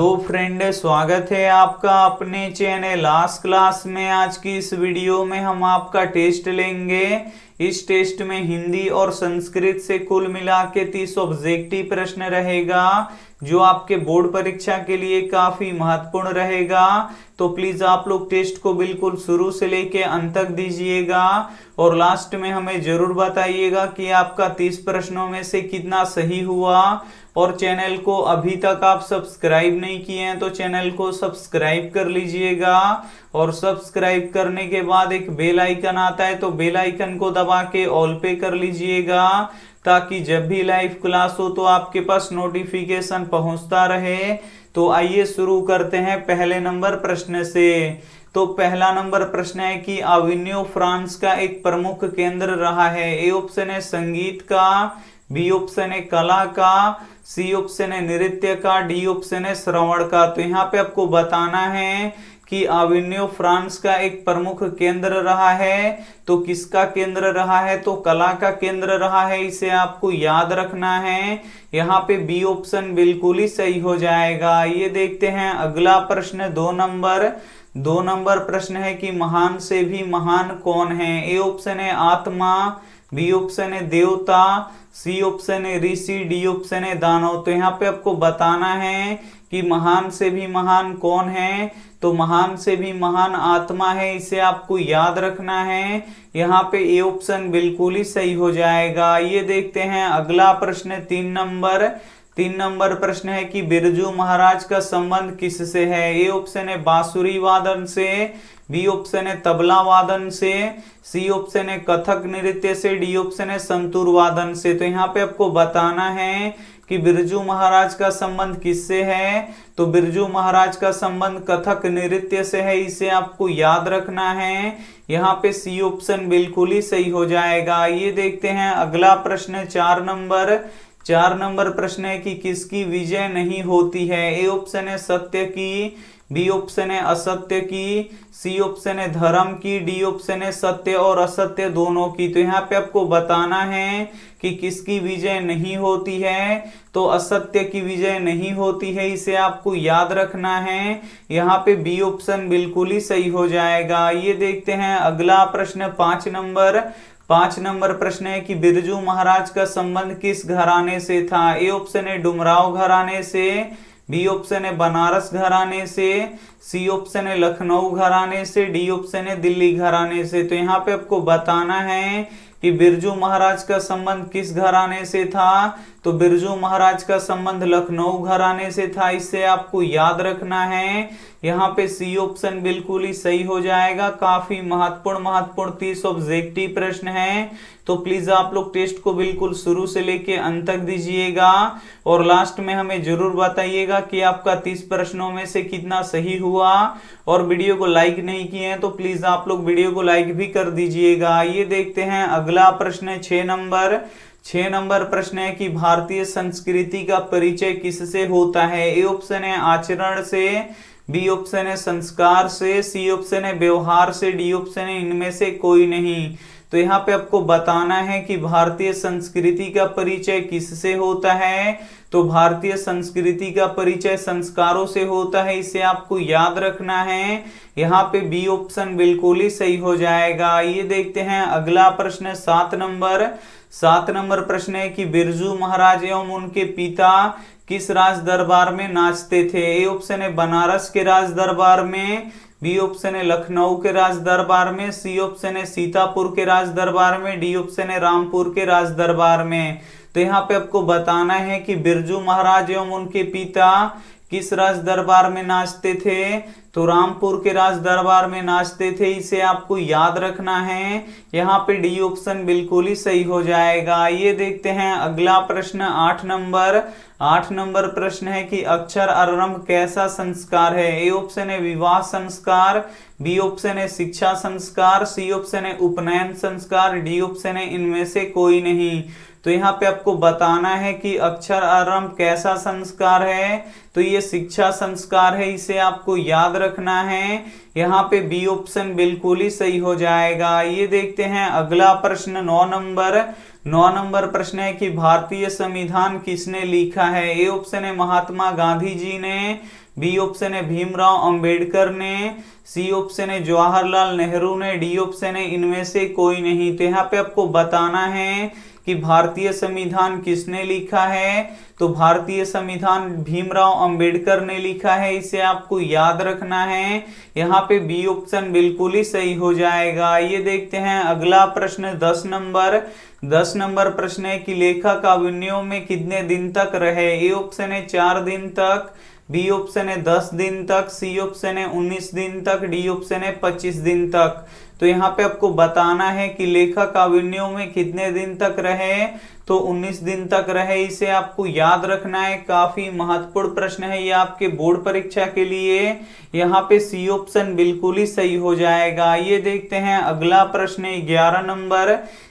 तो फ्रेंड, स्वागत है आपका अपने चैनल लास्ट क्लास में। आज की इस वीडियो में हम आपका टेस्ट लेंगे। इस टेस्ट में हिंदी और संस्कृत से कुल मिला के 30 ऑब्जेक्टिव प्रश्न रहेगा, जो आपके बोर्ड परीक्षा के लिए काफी महत्वपूर्ण रहेगा। तो प्लीज आप लोग टेस्ट को बिल्कुल शुरू से लेके अंत तक दीजिएगा और लास्ट में हमें जरूर बताइएगा कि आपका 30 प्रश्नों में से कितना सही हुआ। और चैनल को अभी तक आप सब्सक्राइब नहीं किए हैं तो चैनल को सब्सक्राइब कर लीजिएगा और सब्सक्राइब करने के बाद एक बेल आइकन आता है तो बेल आइकन को दबा के ऑल पे कर लीजिएगा, ताकि जब भी लाइव क्लास हो तो आपके पास नोटिफिकेशन पहुंचता रहे। तो आइए शुरू करते हैं पहले नंबर प्रश्न से। तो पहला नंबर प्रश्न है कि अविन्यो फ्रांस का एक प्रमुख केंद्र रहा है। ए ऑप्शन है संगीत का, बी ऑप्शन है कला का, सी ऑप्शन है नृत्य का, डी ऑप्शन है श्रवण का। तो यहाँ पे आपको बताना है कि अविन्यो फ्रांस का एक प्रमुख केंद्र रहा है। तो किसका केंद्र रहा है? तो कला का केंद्र रहा है, इसे आपको याद रखना है। यहाँ पे बी ऑप्शन बिल्कुल ही सही हो जाएगा। ये देखते हैं अगला प्रश्न, 2 नंबर प्रश्न है कि महान से भी महान कौन है। ए ऑप्शन है आत्मा, बी ऑप्शन है देवता, सी ऑप्शन है ऋषि, डी ऑप्शन है दानव। तो यहाँ पे आपको बताना है कि महान से भी महान कौन है। तो महान से भी महान आत्मा है, इसे आपको याद रखना है। यहाँ पे ए ऑप्शन बिल्कुल ही सही हो जाएगा। ये देखते हैं अगला प्रश्न, 3 नंबर प्रश्न है कि बिरजू महाराज का संबंध किससे है। ए ऑप्शन है बांसुरी वादन से, बी ऑप्शन है तबला वादन से, सी ऑप्शन है कथक नृत्य से, डी ऑप्शन है संतूर वादन से। तो यहाँ पे आपको बताना है कि बिरजू महाराज का संबंध किससे है। तो बिरजू महाराज का संबंध कथक नृत्य से है, इसे आपको याद रखना है। यहाँ पे सी ऑप्शन बिल्कुल ही सही हो जाएगा। ये देखते हैं अगला प्रश्न, 4 नंबर प्रश्न है कि किसकी विजय नहीं होती है। ए ऑप्शन है सत्य की, बी ऑप्शन है असत्य की, सी ऑप्शन है धर्म की, डी ऑप्शन है सत्य और असत्य दोनों की। तो यहाँ पे आपको बताना है कि किसकी विजय नहीं होती है। तो असत्य की विजय नहीं होती है, इसे आपको याद रखना है। यहाँ पे बी ऑप्शन बिल्कुल ही सही हो जाएगा। ये देखते हैं अगला प्रश्न, 5 नंबर प्रश्न है कि बिरजू महाराज का संबंध किस घराने से था। ए ऑप्शन है डुमराव घराने से, बी ऑप्शन है बनारस घराने से, सी ऑप्शन है लखनऊ घराने से, डी ऑप्शन है दिल्ली घराने से। तो यहाँ पे आपको बताना है कि बिरजू महाराज का संबंध किस घराने से था। तो बिरजू महाराज का संबंध लखनऊ घराने से था, इसे आपको याद रखना है। यहाँ पे सी ऑप्शन बिल्कुल ही सही हो जाएगा। काफी महत्वपूर्ण 30 ऑब्जेक्टिव प्रश्न है। तो प्लीज आप लोग टेस्ट को बिल्कुल शुरू से लेके अंत तक दीजिएगा और लास्ट में हमें जरूर बताइएगा कि आपका 30 प्रश्नों में से कितना सही हुआ। और वीडियो को लाइक नहीं किए हैं तो प्लीज आप लोग वीडियो को लाइक भी कर दीजिएगा। ये देखते हैं अगला प्रश्न, 6 नंबर प्रश्न है कि भारतीय संस्कृति का परिचय किससे होता है। ए ऑप्शन है आचरण से, बी ऑप्शन है संस्कार से, सी ऑप्शन है व्यवहार से, डी ऑप्शन है इनमें से कोई नहीं। तो यहाँ पे आपको बताना है कि भारतीय संस्कृति का परिचय किससे होता है। तो भारतीय संस्कृति का परिचय संस्कारों से होता है, इसे आपको याद रखना है। यहाँ पे बी ऑप्शन बिल्कुल ही सही हो जाएगा। ये देखते हैं अगला प्रश्न, 7 नंबर प्रश्न है कि बिरजू महाराज एवं उनके पिता किस राज दरबार में नाचते थे। ए ऑप्शन है बनारस के राज दरबार में, बी ऑप्शन है लखनऊ के राज दरबार में, सी ऑप्शन है सीतापुर के राज दरबार में, डी ऑप्शन है रामपुर के राज दरबार में। तो यहाँ पे आपको बताना है कि बिरजू महाराज एवं उनके पिता किस राज दरबार में नाचते थे। तो रामपुर के राज दरबार में नाचते थे, इसे आपको याद रखना है। यहाँ पे डी ऑप्शन बिल्कुल ही सही हो जाएगा। ये देखते हैं अगला प्रश्न, 8 नंबर प्रश्न है कि अक्षर आरंभ कैसा संस्कार है। ए ऑप्शन है विवाह संस्कार, बी ऑप्शन है शिक्षा संस्कार, सी ऑप्शन है उपनयन संस्कार, डी ऑप्शन है इनमें से कोई नहीं। तो यहाँ पे आपको बताना है कि अक्षर आरंभ कैसा संस्कार है। तो ये शिक्षा संस्कार है, इसे आपको याद रखना है। यहाँ पे बी ऑप्शन बिल्कुल ही सही हो जाएगा। ये देखते हैं अगला प्रश्न, 9 नंबर प्रश्न है कि भारतीय संविधान किसने लिखा है। ए ऑप्शन है महात्मा गांधी जी ने, बी ऑप्शन है भीमराव अंबेडकर ने, सी ऑप्शन है जवाहरलाल नेहरू ने, डी ऑप्शन है इनमें से कोई नहीं। तो यहाँ पे आपको बताना है कि भारतीय संविधान किसने लिखा है। तो भारतीय संविधान भीमराव अंबेडकर ने लिखा है, इसे आपको याद रखना है। यहाँ पे बी ऑप्शन बिल्कुल ही सही हो जाएगा। ये देखते हैं अगला प्रश्न 10 नंबर प्रश्न है कि लेखक अभिनयों में कितने दिन तक रहे। ए ऑप्शन है 4 दिन तक, बी ऑप्शन है 10 दिन तक, सी ऑप्शन है 19 दिन तक, डी ऑप्शन है 25 दिन तक। तो यहाँ पे आपको बताना है कि लेखक अभिनयों में कितने दिन तक रहे। तो 19 दिन तक रहे, इसे आपको याद रखना है। काफी महत्वपूर्ण प्रश्न है ये आपके बोर्ड परीक्षा के लिए। यहाँ पे सी ऑप्शन बिल्कुल ही सही हो जाएगा। ये देखते हैं अगला प्रश्न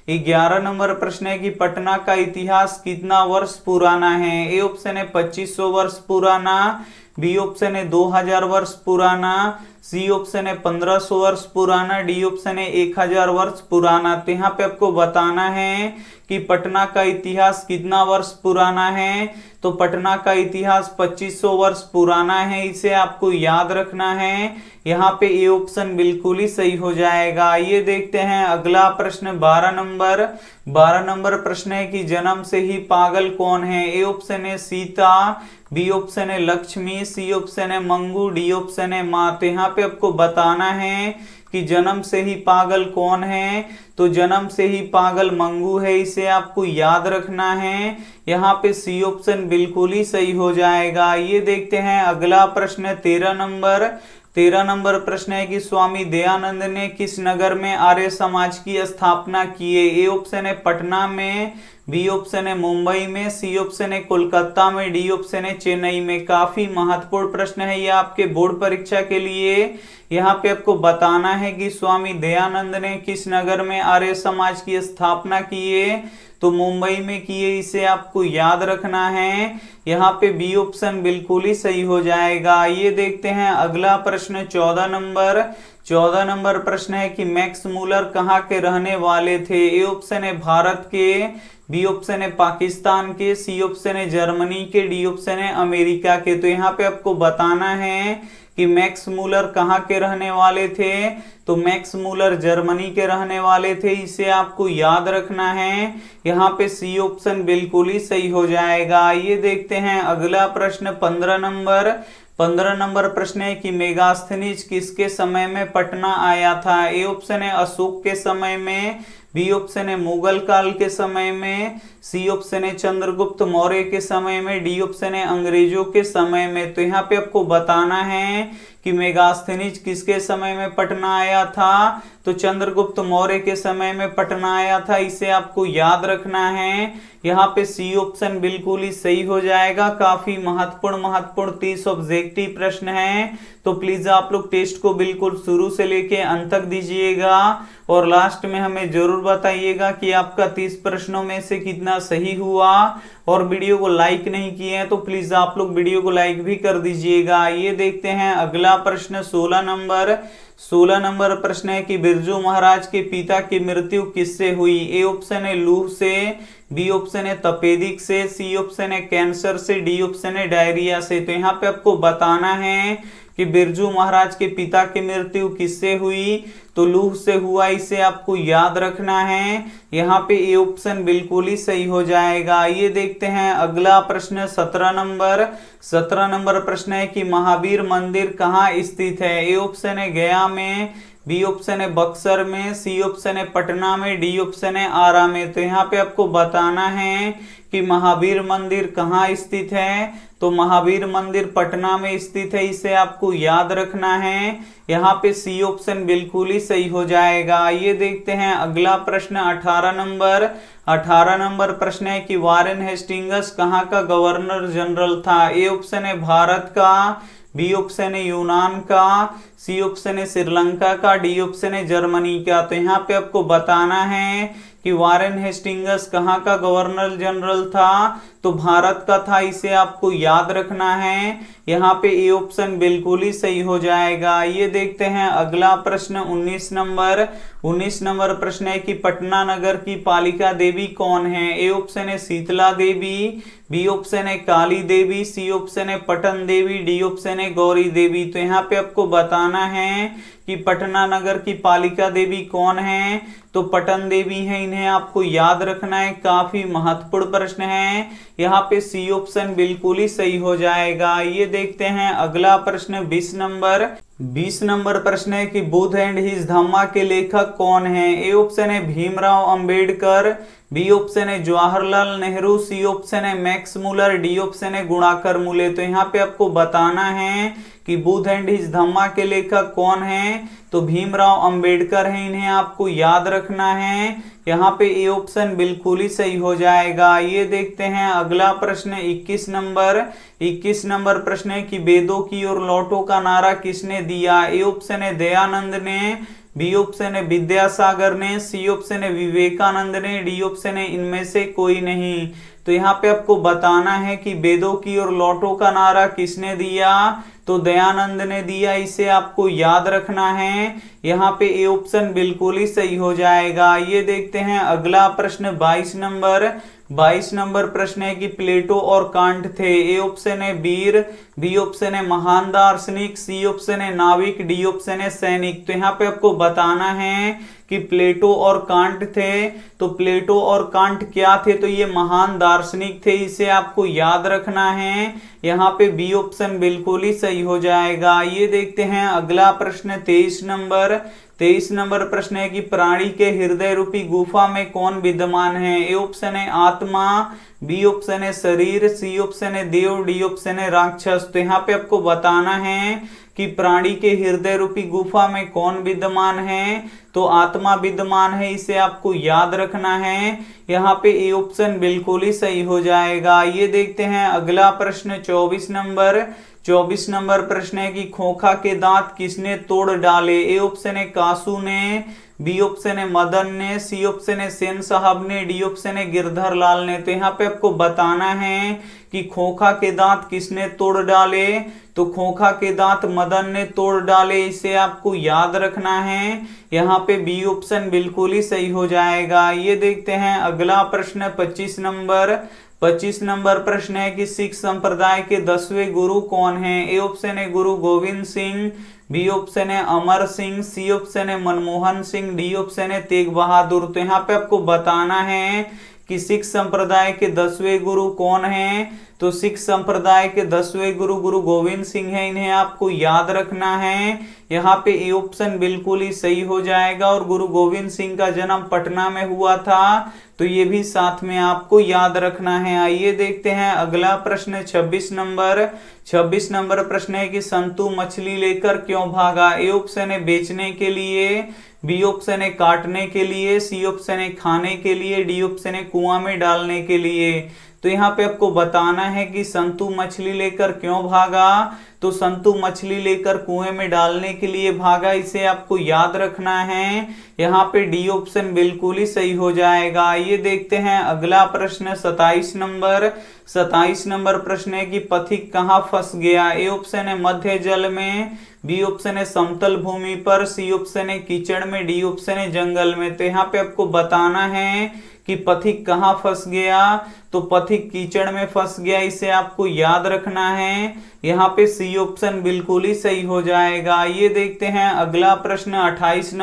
11 नंबर प्रश्न है कि पटना का इतिहास कितना वर्ष पुराना है। ए ऑप्शन है 2500 वर्ष पुराना, बी ऑप्शन है 2000 वर्ष पुराना, सी ऑप्शन है 1500 वर्ष पुराना, डी ऑप्शन है 1000 वर्ष पुराना। तो यहाँ पे आपको बताना है कि पटना का इतिहास कितना वर्ष पुराना है। तो पटना का इतिहास 2500 वर्ष पुराना है, इसे आपको याद रखना है। यहाँ पे ए ऑप्शन बिल्कुल ही सही हो जाएगा। ये देखते हैं अगला प्रश्न 12 नंबर प्रश्न है कि जन्म से ही पागल कौन है। ए ऑप्शन है सीता, बी ऑप्शन है लक्ष्मी, सी ऑप्शन है मंगू, डी ऑप्शन है माँ। तो यहाँ पे आपको बताना है कि जन्म से ही पागल कौन है। तो जन्म से ही पागल मंगू है, इसे आपको याद रखना है। यहाँ पे सी ऑप्शन बिल्कुल ही सही हो जाएगा। ये देखते हैं अगला प्रश्न 13 नंबर प्रश्न है कि स्वामी दयानंद ने किस नगर में आर्य समाज की स्थापना की है। ए ऑप्शन है पटना में, बी ऑप्शन है मुंबई में, सी ऑप्शन है कोलकाता में, डी ऑप्शन है चेन्नई में। काफी महत्वपूर्ण प्रश्न है ये आपके बोर्ड परीक्षा के लिए। यहाँ पे आपको बताना है कि स्वामी दयानंद ने किस नगर में आर्य समाज की स्थापना की है। तो मुंबई में की है, इसे आपको याद रखना है। यहाँ पे बी ऑप्शन बिल्कुल ही सही हो जाएगा। ये देखते हैं अगला प्रश्न 14 नंबर प्रश्न है कि मैक्स मूलर कहाँ के रहने वाले थे। ए ऑप्शन है भारत के, बी ऑप्शन है पाकिस्तान के, सी ऑप्शन है जर्मनी के, डी ऑप्शन है अमेरिका के। तो यहाँ पे आपको बताना है कि मैक्स मूलर कहाँ के रहने वाले थे। तो मैक्स मूलर जर्मनी के रहने वाले थे, इसे आपको याद रखना है। यहाँ पे सी ऑप्शन बिल्कुल ही सही हो जाएगा। ये देखते हैं अगला प्रश्न 15 नंबर प्रश्न है कि मेगास्थनीज किसके समय में पटना आया था। ए ऑप्शन है अशोक के समय में, बी ऑप्शन है मुगल काल के समय में, सी ऑप्शन है चंद्रगुप्त मौर्य के समय में, डी ऑप्शन है अंग्रेजों के समय में। तो यहाँ पे आपको बताना है कि मेगास्थनीज किसके समय में पटना आया था। तो चंद्रगुप्त मौर्य के समय में पटना आया था, इसे आपको याद रखना है। यहाँ पे सी ऑप्शन बिल्कुल ही सही हो जाएगा। काफी महत्वपूर्ण 30 ऑब्जेक्टिव प्रश्न हैं। तो प्लीज आप लोग टेस्ट को बिल्कुल शुरू से लेके अंत तक दीजिएगा और लास्ट में हमें जरूर बताइएगा कि आपका 30 प्रश्नों में से कितना सही हुआ। और वीडियो को लाइक नहीं किए हैं तो प्लीज आप लोग वीडियो को लाइक भी कर दीजिएगा। ये देखते हैं अगला प्रश्न 16 नंबर प्रश्न है कि बिरजू महाराज के पिता की मृत्यु किससे हुई। ए ऑप्शन है लूह से, बी ऑप्शन है तपेदिक से, सी ऑप्शन है कैंसर से, डी ऑप्शन है डायरिया से। तो यहाँ पे आपको बताना है कि बिरजू महाराज के पिता की मृत्यु किससे हुई। तो लूह से हुआ, इसे आपको याद रखना है। यहाँ पे ए ऑप्शन बिल्कुल ही सही हो जाएगा। ये देखते हैं अगला प्रश्न 17 नंबर प्रश्न है कि महावीर मंदिर कहाँ स्थित है। ए ऑप्शन है गया में, बी ऑप्शन है बक्सर में, सी ऑप्शन है पटना में, डी ऑप्शन है आरा में। तो यहाँ पे आपको बताना है कि महावीर मंदिर कहाँ स्थित है। तो महावीर मंदिर पटना में स्थित है, इसे आपको याद रखना है। यहाँ पे सी ऑप्शन बिल्कुल ही सही हो जाएगा। ये देखते हैं अगला प्रश्न 18 नंबर प्रश्न है कि वारेन हेस्टिंग्स कहाँ का गवर्नर जनरल था। ए ऑप्शन है भारत का, बी ऑप्शन है यूनान का, सी ऑप्शन है श्रीलंका का, डी ऑप्शन है जर्मनी का। तो यहाँ पे आपको बताना है कि वारेन हेस्टिंग्स कहाँ का गवर्नर जनरल था। तो भारत का था, इसे आपको याद रखना है। यहाँ पे ए ऑप्शन बिल्कुल ही सही हो जाएगा। ये देखते हैं अगला प्रश्न 19 नंबर प्रश्न है कि पटना नगर की पालिका देवी कौन है। ए ऑप्शन है शीतला देवी, बी ऑप्शन है काली देवी, सी ऑप्शन है पटन देवी, डी ऑप्शन है गौरी देवी। तो यहाँ पे आपको बताना है कि पटना नगर की पालिका देवी कौन है, तो पटन देवी है, इन्हें आपको याद रखना है। काफी महत्वपूर्ण प्रश्न है। यहाँ पे सी ऑप्शन बिल्कुल ही सही हो जाएगा। ये देखते हैं अगला प्रश्न 20 नंबर प्रश्न है कि बुद्ध एंड हिज धम्मा के लेखक कौन है। ए ऑप्शन है भीमराव अंबेडकर, बी ऑप्शन है जवाहरलाल नेहरू, सी ऑप्शन है मैक्स मुलर, डी ऑप्शन है गुणाकर मुले। तो यहाँ पे आपको बताना है कि बुद्ध एंड हिज धम्मा के लेखक कौन है, तो भीमराव अंबेडकर है, इन्हें आपको याद रखना है। यहाँ पे ए ऑप्शन बिल्कुल ही सही हो जाएगा। ये देखते हैं अगला प्रश्न 21 नंबर प्रश्न है कि वेदों की ओर लौटो का नारा किसने दिया। ए ऑप्शन है दयानंद ने, बी ऑप्शन है विद्यासागर ने, सी ऑप्शन है विवेकानंद ने, डी ऑप्शन है इनमें से कोई नहीं। तो यहाँ पे आपको बताना है कि वेदों की ओर लौटो का नारा किसने दिया, तो दयानंद ने दिया, इसे आपको याद रखना है। यहाँ पे ए ऑप्शन बिल्कुल ही सही हो जाएगा। ये देखते हैं अगला प्रश्न 22 नंबर प्रश्न है कि प्लेटो और कांट थे। ए ऑप्शन है वीर, बी ऑप्शन है महान दार्शनिक, सी ऑप्शन है नाविक, डी ऑप्शन है सैनिक। तो यहाँ पे आपको बताना है कि प्लेटो और कांट थे, तो प्लेटो और कांट क्या थे, तो ये महान दार्शनिक थे, इसे आपको याद रखना है। यहाँ पे बी ऑप्शन बिल्कुल ही सही हो जाएगा। ये देखते हैं अगला प्रश्न 23 नंबर प्रश्न है कि प्राणी के हृदय रूपी गुफा में कौन विद्यमान है। ए ऑप्शन है आत्मा, बी ऑप्शन है शरीर, सी ऑप्शन है देव, डी ऑप्शन है राक्षस। तो यहाँ पे आपको बताना है कि प्राणी के हृदय रूपी गुफा में कौन विद्यमान है, तो आत्मा विद्यमान है, इसे आपको याद रखना है। यहाँ पे ए ऑप्शन बिल्कुल ही सही हो जाएगा। ये देखते हैं अगला प्रश्न 24 नंबर प्रश्न है कि खोखा के दांत किसने तोड़ डाले। ए ऑप्शन है कासू ने, बी ऑप्शन है मदन ने, सी ऑप्शन है सेन साहब ने, डी ऑप्शन है गिरधर लाल ने। तो यहाँ पे आपको बताना है कि खोखा के दांत किसने तोड़ डाले, तो खोखा के दांत मदन ने तोड़ डाले, इसे आपको याद रखना है। यहाँ पे बी ऑप्शन बिल्कुल ही सही हो जाएगा। ये देखते हैं अगला प्रश्न 25 नंबर प्रश्न है कि सिख संप्रदाय के 10वें गुरु कौन हैं। ए ऑप्शन है गुरु गोविंद सिंह, बी ऑप्शन है अमर सिंह, सी ऑप्शन है मनमोहन सिंह, डी ऑप्शन है तेग बहादुर। तो यहाँ पे आपको बताना है कि सिख संप्रदाय के 10वें गुरु कौन हैं, तो सिख संप्रदाय के 10वें गुरु गुरु गोविंद सिंह हैं, इन्हें आपको याद रखना है। यहाँ पे ए ऑप्शन बिल्कुल ही सही हो जाएगा। और गुरु गोविंद सिंह का जन्म पटना में हुआ था, तो ये भी साथ में आपको याद रखना है। आइए देखते हैं अगला प्रश्न 26 नंबर प्रश्न है कि संतू मछली लेकर क्यों भागा। ए ऑप्शन है बेचने के लिए, बी ऑप्शन है काटने के लिए, सी ऑप्शन है खाने के लिए, डी ऑप्शन है कुआं में डालने के लिए। तो यहाँ पे आपको बताना है कि संतू मछली लेकर क्यों भागा, तो संतू मछली लेकर कुएं में डालने के लिए भागा, इसे आपको याद रखना है। यहाँ पे डी ऑप्शन बिल्कुल ही सही हो जाएगा। ये देखते हैं अगला प्रश्न 27 नंबर प्रश्न है कि पथिक कहाँ फंस गया। ए ऑप्शन है मध्य जल में, बी ऑप्शन है समतल भूमि पर, सी ऑप्शन है कीचड़ में, डी ऑप्शन है जंगल में। तो यहाँ पे आपको बताना है कि पथिक कहाँ फंस गया, तो पथिक कीचड़ में फंस गया, इसे आपको याद रखना है। यहाँ पे सी ऑप्शन बिल्कुल ही सही हो जाएगा। ये देखते हैं अगला प्रश्न 28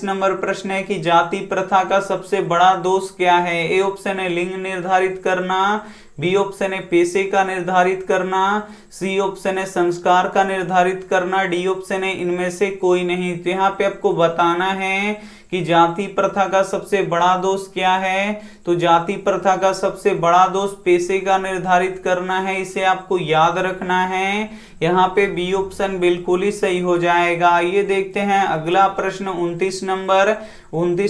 नंबर प्रश्न है कि जाति प्रथा का सबसे बड़ा दोष क्या है। ए ऑप्शन है लिंग निर्धारित करना, बी ऑप्शन है पेशे का निर्धारित करना, सी ऑप्शन है संस्कार का निर्धारित करना, डी ऑप्शन है इनमें से कोई नहीं। तो यहाँ पे आपको बताना है कि जाति प्रथा का सबसे बड़ा दोष क्या है, तो जाति प्रथा का सबसे बड़ा दोष पेशे का निर्धारित करना है, इसे आपको याद रखना है। यहाँ पे बी ऑप्शन बिल्कुल ही सही हो जाएगा। ये देखते हैं अगला प्रश्न 29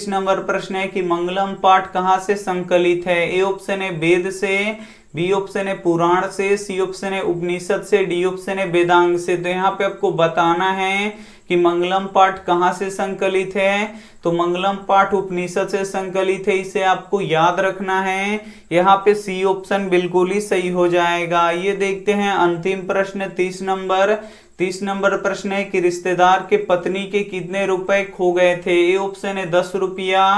नंबर प्रश्न है कि मंगलम पाठ कहाँ से संकलित है। ए ऑप्शन है वेद से, बी ऑप्शन है पुराण से, सी ऑप्शन है उपनिषद से, डी ऑप्शन है वेदांग से। तो यहाँ पे आपको बताना है कि मंगलम पाठ कहाँ से संकलित है। तो मंगलम पाठ उपनिषद से संकलित है, इसे आपको याद रखना है। यहाँ पे सी ऑप्शन बिल्कुल ही सही हो जाएगा। ये देखते हैं अंतिम प्रश्न 30 नंबर। 30 नंबर प्रश्न है कि रिश्तेदार के पत्नी के कितने रुपए खो गए थे। ए ऑप्शन है 10 रुपया,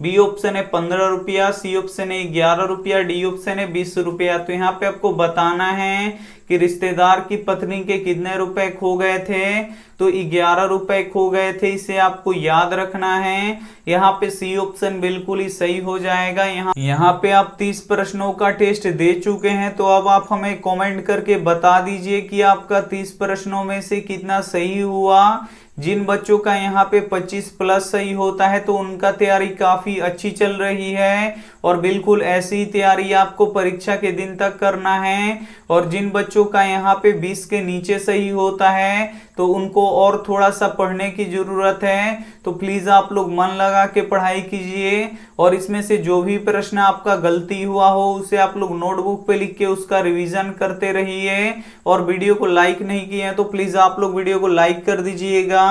बी ऑप्शन है 15 रुपया, सी ऑप्शन है 11 रुपया, डी ऑप्शन है 20 रुपया। तो यहाँ पे आपको बताना है कि रिश्तेदार की पत्नी के कितने रुपए खो गए थे। तो 11 रुपए खो गए थे, इसे आपको याद रखना है। यहाँ पे सी ऑप्शन बिल्कुल ही सही हो जाएगा। यहाँ पे आप 30 प्रश्नों का टेस्ट दे चुके हैं। तो अब आप हमें कमेंट करके बता दीजिए कि आपका 30 प्रश्नों में से कितना सही हुआ। जिन बच्चों का यहाँ पे 25 प्लस सही होता है तो उनका तैयारी काफी अच्छी चल रही है, और बिल्कुल ऐसी तैयारी आपको परीक्षा के दिन तक करना है। और जिन बच्चों का यहाँ पे 20 के नीचे सही होता है तो उनको और थोड़ा सा पढ़ने की जरूरत है। तो प्लीज आप लोग मन लगा के पढ़ाई कीजिए, और इसमें से जो भी प्रश्न आपका गलती हुआ हो उसे आप लोग नोटबुक पे लिख के उसका रिवीजन करते रहिए। और वीडियो को लाइक नहीं किए हैं तो प्लीज आप लोग वीडियो को लाइक कर दीजिएगा।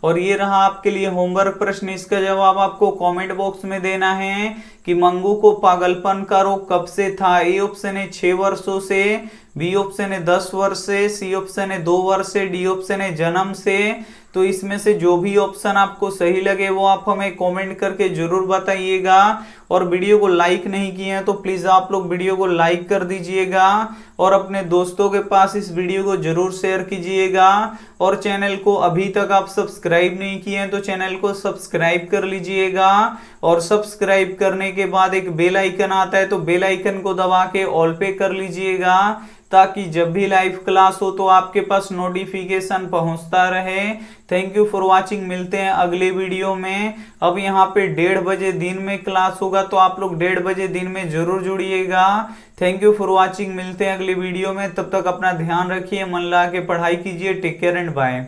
और ये रहा आपके लिए होमवर्क प्रश्न, इसका जवाब आपको कमेंट बॉक्स में देना है कि मंगू को पागलपन का रोग कब से था। ए ऑप्शन है 6 वर्षों से, बी ऑप्शन है 10 वर्ष से, सी ऑप्शन है 2 वर्ष से, डी ऑप्शन है जन्म से। तो इसमें से जो भी ऑप्शन आपको सही लगे वो आप हमें कमेंट करके जरूर बताइएगा। और वीडियो को लाइक नहीं किए हैं तो प्लीज आप लोग वीडियो को लाइक कर दीजिएगा, और अपने दोस्तों के पास इस वीडियो को जरूर शेयर कीजिएगा। और चैनल को अभी तक आप सब्सक्राइब नहीं किए हैं तो चैनल को सब्सक्राइब कर लीजिएगा। और सब्सक्राइब करने के बाद एक बेल आइकन आता है तो बेल आइकन को दबा के ऑल पे कर लीजिएगा, ताकि जब भी लाइव क्लास हो तो आपके पास नोटिफिकेशन पहुंचता रहे। Thank you for watching. मिलते हैं अगले वीडियो में। अब यहाँ पे 1:30 बजे दिन में क्लास होगा तो आप लोग 1:30 बजे दिन में जरूर जुड़िएगा। Thank you for watching. मिलते हैं अगले वीडियो में, तब तक अपना ध्यान रखिए, मन लगा के पढ़ाई कीजिए। Take care and bye.